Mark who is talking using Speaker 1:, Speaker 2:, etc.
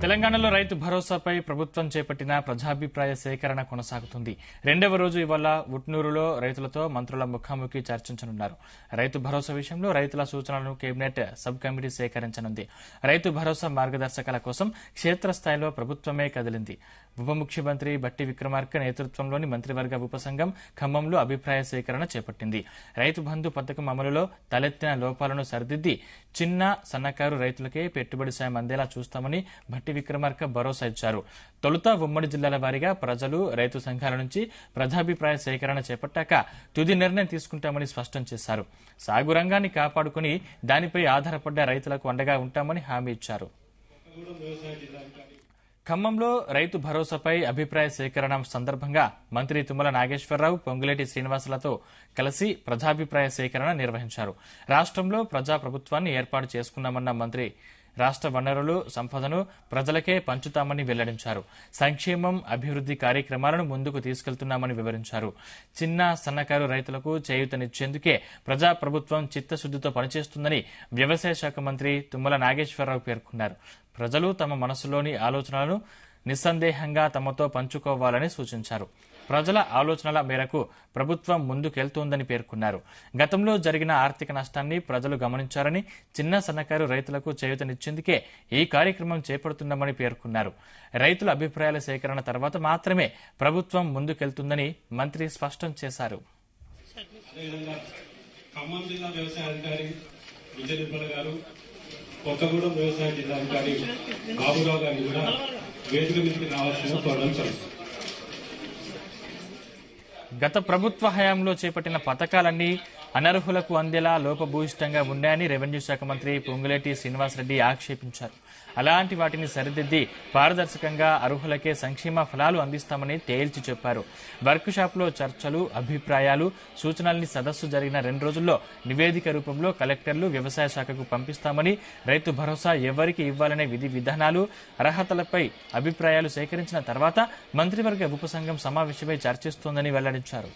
Speaker 1: తెలంగాణలో రైతు భరోసాపై ప్రభుత్వం చేపట్టిన ప్రజాభిప్రాయ సేకరణ కొనసాగుతుంది. రెండవ రోజు ఇవాళ ఉట్నూరులో రైతులతో మంత్రుల ముఖాముఖి చర్చించనున్నారు. రైతు భరోసా విషయంలో రైతుల సూచనలను cabinet sub committee సేకరించనుంది. Rythu Bharosa మార్గదర్శకాల కోసం క్షేత్రస్థాయిలో ప్రభుత్వమే కదిలింది. ఉప ముఖ్యమంత్రి బట్టి విక్రమార్క నేతృత్వంలోని మంత్రివర్గ ఉపసంఘం ఖమ్మంలో అభిప్రాయ సేకరణ చేపట్టింది. రైతు బంధు పథకం అమలులో తలెత్తిన లోపాలను సరిదిద్ది చిన్న సన్నకారు రైతులకే పెట్టుబడి సాయం అందేలా చూస్తామని బట్టి విక్రమార్క భరోసా ఇచ్చారు. తొలుత ఉమ్మడి జిల్లాల వారీగా ప్రజలు, రైతు సంఘాల నుంచి ప్రజాభిప్రాయ సేకరణ చేపట్టాక తుది నిర్ణయం తీసుకుంటామని స్పష్టం చేశారు. సాగు రంగాన్ని కాపాడుకుని దానిపై ఆధారపడ్డ రైతులకు అండగా ఉంటామని హామీ ఇచ్చారు. ఖమ్మంలో రైతు భరోసాపై అభిప్రాయ సేకరణ సందర్భంగా మంత్రి తుమ్మల నాగేశ్వరరావు, పొంగులేటి శ్రీనివాసులతో కలిసి ప్రజాభిప్రాయ సేకరణ నిర్వహించారు. రాష్ట్రంలో ప్రజాప్రభుత్వాన్ని ఏర్పాటు చేసుకున్నామన్న మంత్రి రాష్ట్ర వనరులు, సంపదను ప్రజలకే పంచుతామని వెల్లడించారు. సంక్షేమం, అభివృద్ది కార్యక్రమాలను ముందుకు తీసుకెళ్తున్నామని వివరించారు. చిన్న సన్నకారు రైతులకు చేయూతనిచ్చేందుకే ప్రజాప్రభుత్వం చిత్తశుద్దితో పనిచేస్తుందని వ్యవసాయ శాఖ మంత్రి తుమ్మల నాగేశ్వరరావు పేర్కొన్నారు. ప్రజలు తమ మనసులోని ఆలోచనలను నిస్సందేహంగా తమతో పంచుకోవాలని సూచించారు. ప్రజల ఆలోచనల మేరకు ప్రభుత్వం ముందుకెళ్తోందని పేర్కొన్నారు. గతంలో జరిగిన ఆర్థిక నష్టాన్ని ప్రజలు గమనించారని, చిన్న సన్నకారు రైతులకు చేయూతనిచ్చేందుకే ఈ కార్యక్రమం చేపడుతున్నామని పేర్కొన్నారు. రైతుల అభిప్రాయాల సేకరణ తర్వాత మాత్రమే ప్రభుత్వం ముందుకెళ్తుందని మంత్రి స్పష్టం చేశారు.
Speaker 2: కొత్తగూడెం వ్యవసాయ జిల్లాధికారి బాబురావు గారిని కూడా వేదిక మీదకి రావాల్సిన కోరడం.
Speaker 1: గత ప్రభుత్వ హయాంలో చేపట్టిన పథకాలన్నీ అనర్హులకు అందేలా లోపభూయిష్టంగా ఉన్నాయని రెవెన్యూ శాఖ మంత్రి పొంగులేటి శ్రీనివాసరెడ్డి ఆక్షేపించారు. అలాంటి వాటిని సరిదిద్ది పారదర్శకంగా అర్హులకే సంక్షేమ ఫలాలు అందిస్తామని తేల్చి చెప్పారు. వర్క్ షాప్ లో చర్చలు, అభిప్రాయాలు, సూచనల్ని సదస్సు జరిగిన 2 రోజుల్లో నివేదిక రూపంలో కలెక్టర్లు, వ్యవసాయ శాఖకు పంపిస్తామని, రైతు భరోసా ఎవరికి ఇవ్వాలనే విధి విధానాలు, అర్హతలపై అభిప్రాయాలు సేకరించిన తర్వాత మంత్రివర్గ ఉపసంఘం సమావేశమై చర్చిస్తోందని వెల్లడించారు.